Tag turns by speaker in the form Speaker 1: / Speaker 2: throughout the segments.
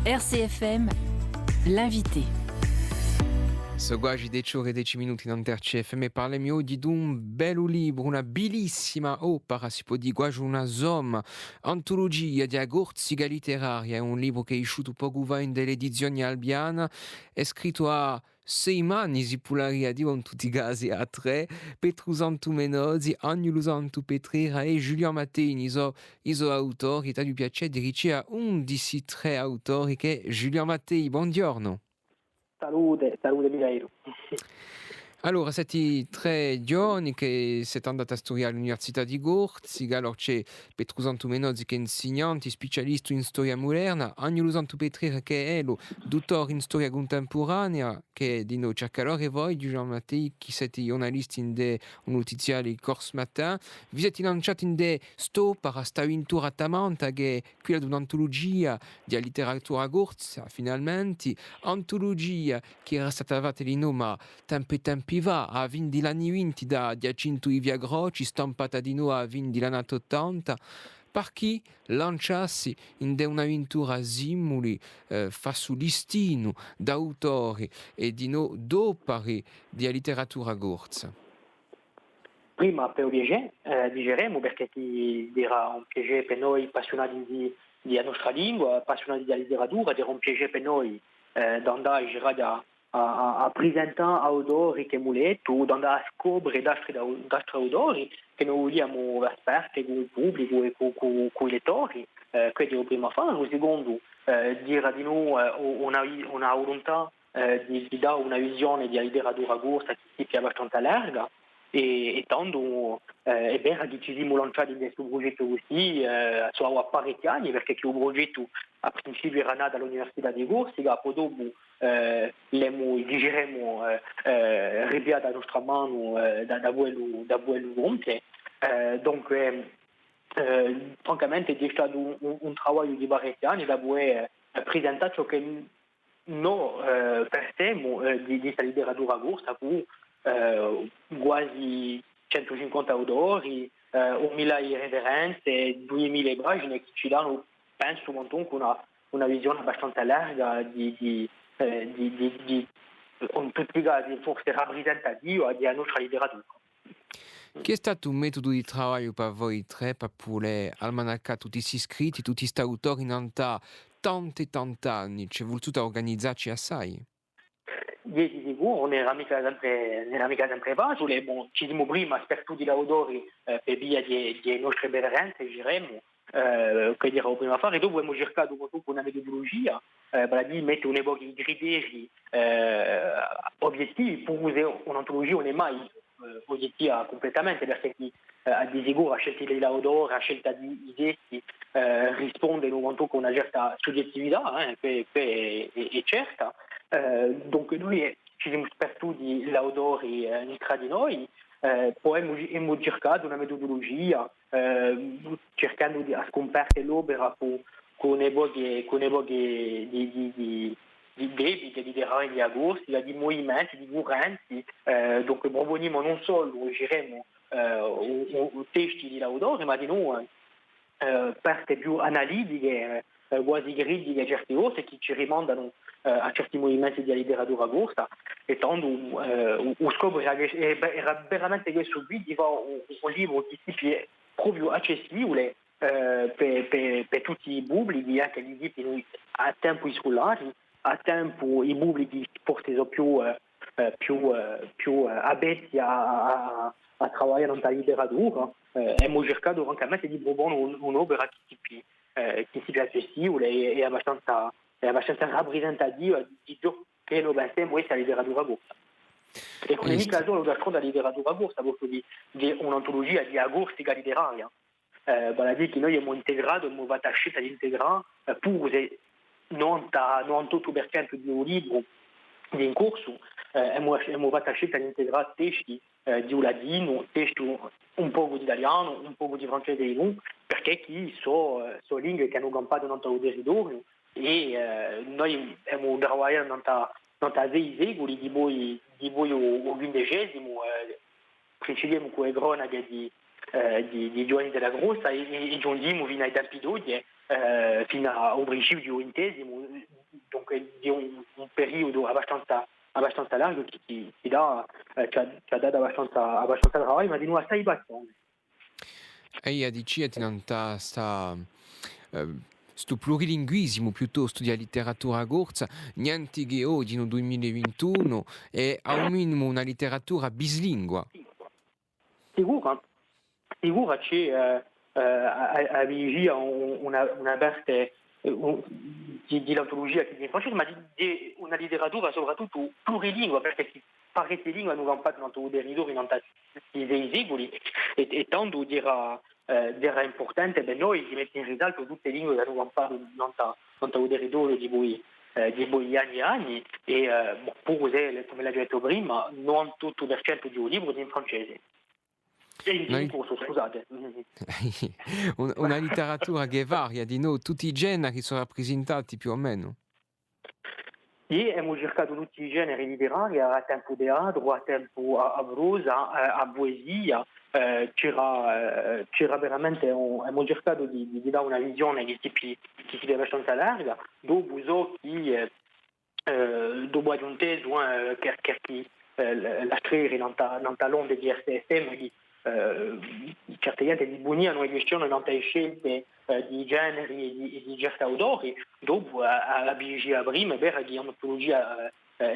Speaker 1: RCFM, l'invité.
Speaker 2: Seguagi 10 ore e 10 minuti in RCFM e parliamo di un bello libro, una bellissima opera, si può dire quasi una somma, antologia di agorziga letteraria, è un libro che è uscito poco fa in delle edizioni albiana, è scritto a 6 anni, si può dire in tutti i casi a 3, Petru Santu Menozzi, Agnolo Santu Petrera e Giuliano Mattei, iso autori, ti piace di ricevere un di questi tre autori che è Giuliano Mattei, buongiorno.
Speaker 3: Salute Mineiro.
Speaker 2: Allora, siete 3 giorni che siete andati a studiare all'Università di Gorziga, allora c'è Petru Santu Menozzi che è insegnante, specialista in storia moderna, Agnolo Santu Petrera che è lo dottore in storia contemporanea, che di noi cerca allora e voi, Giuliano Mattei, che siete giornalisti in de notiziari Corse Matin, vi siete lanciati in de sto per questa avventura tamanta che è quella di un'antologia di letteratura gorza, finalmente, antologia che era stata fatta di nome tempi va, a 20 anni 20 da Giacinto Ivia Groci, stampata di nuovo a 20 anni 80, per chi lanciassi in un'avventura simuli, fa su listino d'autori e di d'opere di letteratura gorza.
Speaker 3: Prima per un piacere, digeremo perché ti dirà un piacere per noi appassionati di nostra lingua, appassionati di letteratura, dirà un piacere per noi andare a girare a presentare autori che muletto, andare a scoprire altri autori che noi vogliamo esperte con il pubblico e con i lettori, questo è il primo fare. Il secondo, dire di noi una volontà di dare una visione di letteratura corsa che sia abbastanza larga. E tanto è vero che ci siamo lanciati in questo progetto così, sono parecchi anni perché il progetto a principio era nato all'Università di Corsica, poi dopo digeriamo ripiato a nostra mano da quello compie. Donc francamente è stato un lavoro di parecchi anni da poi presentare ciò che noi pensiamo di questa letteratura corsa con quasi 150 autori, 1000 referenze, 2000 pagine che ci danno, penso, comunque una visione abbastanza larga in tutti i casi forse rappresentativa della nostra letteratura.
Speaker 2: Che è stato un metodo di lavoro per voi tre, per poter almanaccare tutti questi scritti, tutti questi autori in tanti anni? C'è voluto organizzarci assai?
Speaker 3: Di sicuro non era mica sempre facile, ci siamo prima per tutti gli autori per via di nostre preferenze, diremmo, che era prima a fare, dopo abbiamo cercato una metodologia, per dire mettere un'epoca di criteri obiettivi, per un'antologia non è mai obiettiva completamente, perché di sicuro a scelta degli autori, a scelta di testi, risponde con una certa soggettività, che è certa. Donc noi ci siamo sperduti gli autori tra di noi, poi abbiamo cercato una metodologia cercando di scomparre l'opera con epoche di debite, di terreni di agosti, di movimenti, di correnti, donc proponiamo non solo diremo testi di autori, ma di noi parte più analitiche, quasi critiche certe cose che ci rimandano a certi movimenti di letteratura corsa, e tanto lo scopo era veramente questo qui di fare un libro che sia proprio accessibile per tutti i pubblici, anche gli equipi a tempo scolari, a tempo i pubblici forse sono più aperti a lavorare nella letteratura. Abbiamo cercato anche di proporre un'opera che sia accessibile e abbastanza rappresentativa di ciò che noi pensiamo essere la letteratura corsa. E non è mica solo la letteratura corsa, proprio di un'antologia di agorzica letteraria. Vale a dire che noi abbiamo integrato, abbiamo fatto la scelta di integrare pure 98% di un libro in corso, abbiamo fatto la scelta di integrare testi di ladino, testi un po' di italiano, un po' di francese di non, perché qui sono lingue che hanno campato nel nostro territorio e noi abbiamo lavorato nel 6 secoli, di voi o XV, principiamo con le cronache di Giovanni della Grossa e giungiamo fino ai tempi d'oggi, fino al principio del XX, di un periodo abbastanza largo che ci ha dato abbastanza lavoro, ma di nuovo assai bastone.
Speaker 2: E io dici che non sta sto plurilinguismo piuttosto di letteratura corsa, niente che oggi nel 2021 è a un minimo una letteratura bislingua.
Speaker 3: Sicura c'è a vigia una parte di l'antologia che viene francese, ma di una letteratura soprattutto plurilingua, perché parecchie lingue hanno fatto un territorio in dei secoli e tanto era importante per noi di mettere in risalto tutte le lingue che hanno fatto in territorio di voi anni e anni e pure, come l'ho detto prima, 98% di un libro è in francese. In corso, scusate.
Speaker 2: Una letteratura che varia di noi, tutti i generi sono rappresentati più o meno.
Speaker 3: E abbiamo cercato tutti i generi letterari, a tempo teatro, a tempo a prosa, a poesia, c'era veramente, abbiamo cercato di dare una visione che si deve abbastanza larga, dopo so che dopo aggiungere che la scrivere non l'onda di RTFM, di certe gente di buoni hanno questione non scelte di generi e di certi autori, dopo alla BG prima per di un'antologia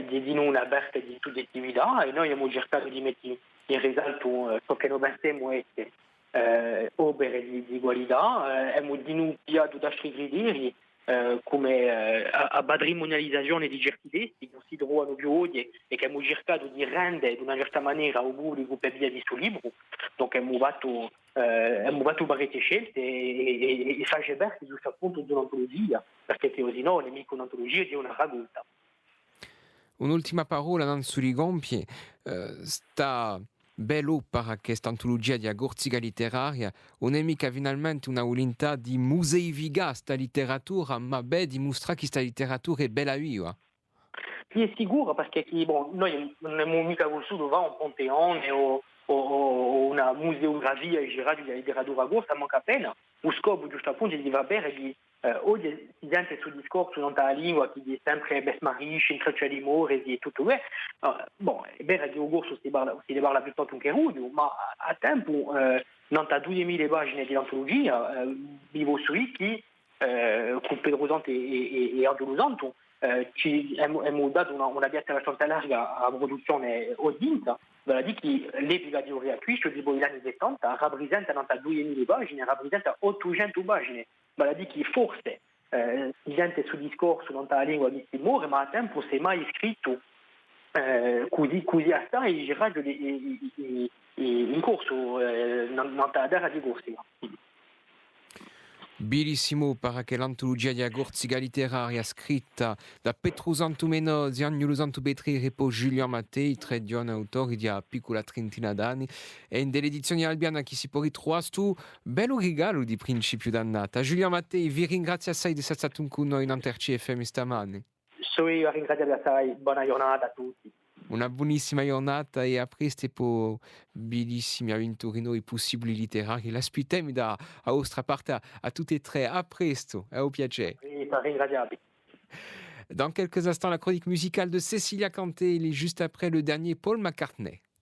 Speaker 3: di non aperta di tutte le attività e noi abbiamo cercato di mettere in risalto ciò che noi pensiamo essere opere di qualità, abbiamo denunciato da altri criteri come a patrimonializzazione di certi testi che non si trovano più oggi e che abbiamo cercato di rendere in una certa maniera al pubblico per via di questo libro. Donc abbiamo fatto parecchie scelte e fece parte giusto appunto di un'antologia, perché così no, non è mica un'antologia, è una raccolta.
Speaker 2: Un'ultima parola non sui compie, sta bello per questa antologia di agorziga letteraria, non è mica finalmente una volontà di museificare questa letteratura, ma di mostrare che questa letteratura è bella viva.
Speaker 3: Sì, è sicuro perché noi non abbiamo mica vissuto un Pantheon o una museografia girata della letteratura corsa, manca appena. Lo scopo giusto appunto è di va bene che oggi si sente sul discorso non la lingua che è sempre besmarisce, intreccia di more e tutto questo. È vero che il corso si parla piuttosto che rudio, ma a tempo non ha 2000 pagine di antologia, vivo su Wiki, con Pedro Santo e Angelo Santo. Ci abbiamo dato una piazza abbastanza larga alla produzione ordinta, vale a dire che l'epica di Oriacquiscio di poi gli anni 70 rappresenta non 2000 pagine, rappresenta 800 pagine, vale a dire che forse si sente sul discorso non la lingua di Timore, ma a tempo si è mai scritto così assai girato in corso non la terra di Corsica.
Speaker 2: Bellissimo per che l'antologia di agorziga letteraria scritta da Petru Santu Menozzi, Agnolo Santu Betrire e poi Giuliano Mattei, tre giovani autori di una piccola trentina d'anni, e in delle edizioni Albiana che si può ritrovare su bello regalo di principio d'annata. Giuliano Mattei, vi ringrazio assai di essere stato con noi in Anterci FM stamane.
Speaker 3: Io ringrazio assai, buona giornata a tutti.
Speaker 2: Una buonissima giornata e a presto per bellissimi avventuri noi possibili letterari. L'aspettiamo da vostra parte a tutti e tre. A presto, è un piacere.
Speaker 3: Ringraziabile.
Speaker 2: Dans quelques instants, la chronique musicale de Cécilia Canté, il est juste après le dernier Paul McCartney.